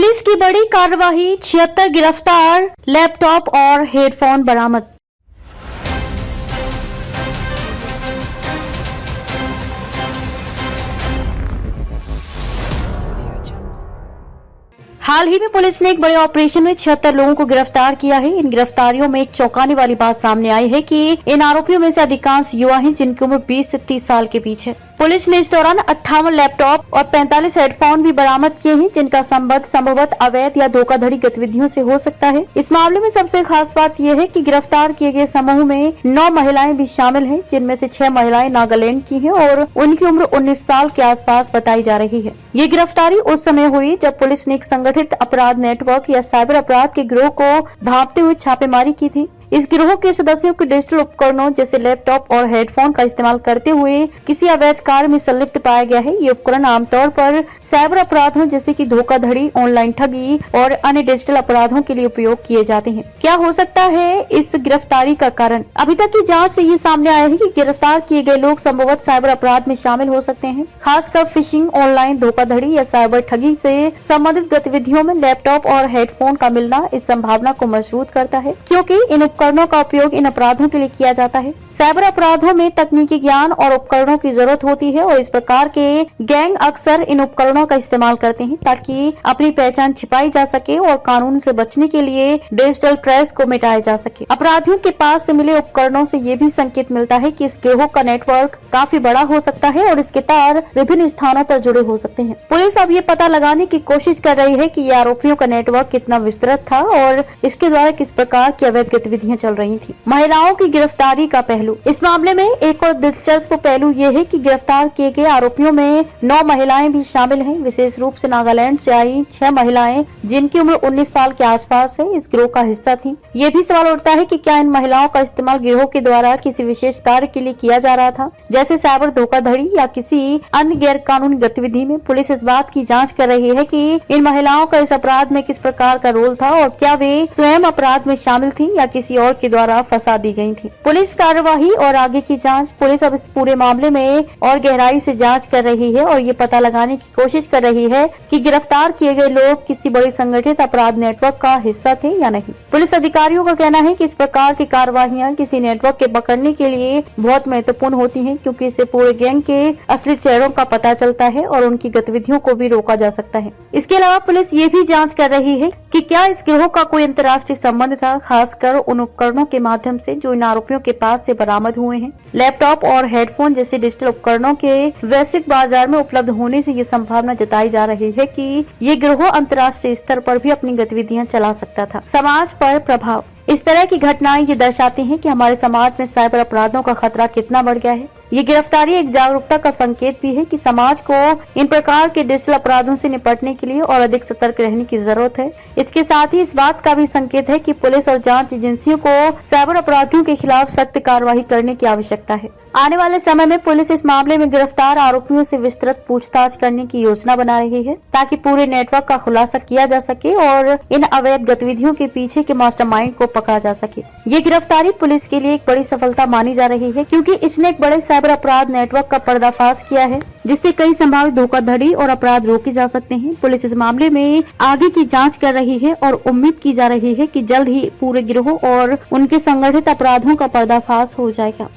Police की बड़ी कार्रवाई, 76 गिरफ्तार, लैपटॉप और हेडफोन बरामद। हाल ही में पुलिस ने एक बड़े ऑपरेशन में 76 लोगों को गिरफ्तार किया है। इन गिरफ्तारियों में एक चौंकाने वाली बात सामने आई है कि इन आरोपियों में से अधिकांश युवा हैं जिनकी उम्र 20 से 30 साल के बीच है। पुलिस ने इस दौरान 58 लैपटॉप और 45 हेडफोन भी बरामद किए हैं जिनका संबंध संभवतः अवैध या धोखाधड़ी गतिविधियों से हो सकता है। इस मामले में सबसे खास बात यह है कि गिरफ्तार किए गए समूह में 9 महिलाएं भी शामिल हैं, जिनमें से 6 महिलाएं नागालैंड की हैं और उनकी उम्र 19 साल के आसपास बताई जा रही है। ये गिरफ्तारी उस समय हुई जब पुलिस ने एक संगठित अपराध नेटवर्क या साइबर अपराध के गिरोह को भांपते हुए छापेमारी की थी। इस गिरोह के सदस्यों के डिजिटल उपकरणों जैसे लैपटॉप और हेडफोन का इस्तेमाल करते हुए किसी अवैध कार्य में संलिप्त पाया गया है। ये उपकरण आमतौर पर साइबर अपराधों जैसे कि धोखाधड़ी, ऑनलाइन ठगी और अन्य डिजिटल अपराधों के लिए उपयोग किए जाते हैं। क्या हो सकता है इस गिरफ्तारी का कारण? अभी तक की जांच से ये सामने आया है कि गिरफ्तार किए गए लोग संभवतः साइबर अपराध में शामिल हो सकते हैं, खासकर फिशिंग, ऑनलाइन धोखाधड़ी या साइबर ठगी से संबंधित गतिविधियों में लैपटॉप और हेडफोन का मिलना इस संभावना को मजबूत करता है, क्योंकि इन उपकरणों का उपयोग इन अपराधों के लिए किया जाता है। साइबर अपराधों में तकनीकी ज्ञान और उपकरणों की जरूरत होती है और इस प्रकार के गैंग अक्सर इन उपकरणों का इस्तेमाल करते हैं ताकि अपनी पहचान छिपाई जा सके और कानून से बचने के लिए डिजिटल ट्रेस को मिटाया जा सके। अपराधियों के पास से मिले उपकरणों से ये भी संकेत मिलता है कि इस गिरोह का नेटवर्क काफी बड़ा हो सकता है और इसके तार विभिन्न स्थानों पर जुड़े हो सकते हैं। पुलिस अब ये पता लगाने की कोशिश कर रही है कि ये आरोपियों का नेटवर्क कितना विस्तृत था और इसके द्वारा किस प्रकार की अवैध गतिविधियां चल रही थी। महिलाओं की गिरफ्तारी का पहलू। इस मामले में एक और दिलचस्प पहलू ये है कि गिरफ्तार किए गए आरोपियों में 9 महिलाएं भी शामिल हैं, विशेष रूप से नागालैंड से आई 6 महिलाएं जिनकी उम्र 19 साल के आसपास है, इस गिरोह का हिस्सा थी। ये भी सवाल उठता है कि क्या इन महिलाओं का इस्तेमाल गिरोह के द्वारा किसी विशेष कार्य के लिए किया जा रहा था, जैसे साइबर धोखाधड़ी या किसी अन्य गैर कानूनी गतिविधि में। पुलिस इस बात की जाँच कर रही है कि इन महिलाओं का इस अपराध में किस प्रकार का रोल था और क्या वे स्वयं अपराध में शामिल थी या किसी और के द्वारा फंसा दी गई थी। पुलिस कार्यवाही और आगे की जांच। पुलिस अब इस पूरे मामले में और गहराई से जांच कर रही है और ये पता लगाने की कोशिश कर रही है कि गिरफ्तार किए गए लोग किसी बड़ी संगठित अपराध नेटवर्क का हिस्सा थे या नहीं। पुलिस अधिकारियों का कहना है कि इस प्रकार की कार्रवाइयां किसी नेटवर्क के पकड़ने के लिए बहुत महत्वपूर्ण होती हैं, क्योंकि इससे पूरे गैंग के असली चेहरों का पता चलता है और उनकी गतिविधियों को भी रोका जा सकता है। इसके अलावा पुलिस ये भी जाँच कर रही है कि क्या इस गिरोह का कोई अंतर्राष्ट्रीय संबंध था, खासकर उन उपकरणों के माध्यम से जो इन आरोपियों के पास से बरामद हुए हैं। लैपटॉप और हेडफोन जैसे डिजिटल उपकरणों के वैश्विक बाजार में उपलब्ध होने से ये संभावना जताई जा रही है कि ये गिरोह अंतर्राष्ट्रीय स्तर पर भी अपनी गतिविधियां चला सकता था। समाज पर प्रभाव। इस तरह की घटनाएं ये दर्शाती हैं कि हमारे समाज में साइबर अपराधों का खतरा कितना बढ़ गया है। ये गिरफ्तारी एक जागरूकता का संकेत भी है कि समाज को इन प्रकार के डिजिटल अपराधों से निपटने के लिए और अधिक सतर्क रहने की जरूरत है। इसके साथ ही इस बात का भी संकेत है कि पुलिस और जांच एजेंसियों को साइबर अपराधियों के खिलाफ सख्त कार्रवाई करने की आवश्यकता है। आने वाले समय में पुलिस इस मामले में गिरफ्तार आरोपियों से विस्तृत पूछताछ करने की योजना बना रही है ताकि पूरे नेटवर्क का खुलासा किया जा सके और इन अवैध गतिविधियों के पीछे के मास्टरमाइंड को पकड़ा जा सके। ये गिरफ्तारी पुलिस के लिए एक बड़ी सफलता मानी जा रही है, क्योंकि इसने एक बड़े साइबर अपराध नेटवर्क का पर्दाफाश किया है जिससे कई संभावित धोखाधड़ी और अपराध रोके जा सकते हैं। पुलिस इस मामले में आगे की जांच कर रही है और उम्मीद की जा रही है कि जल्द ही पूरे गिरोह और उनके संगठित अपराधों का पर्दाफाश हो जाएगा।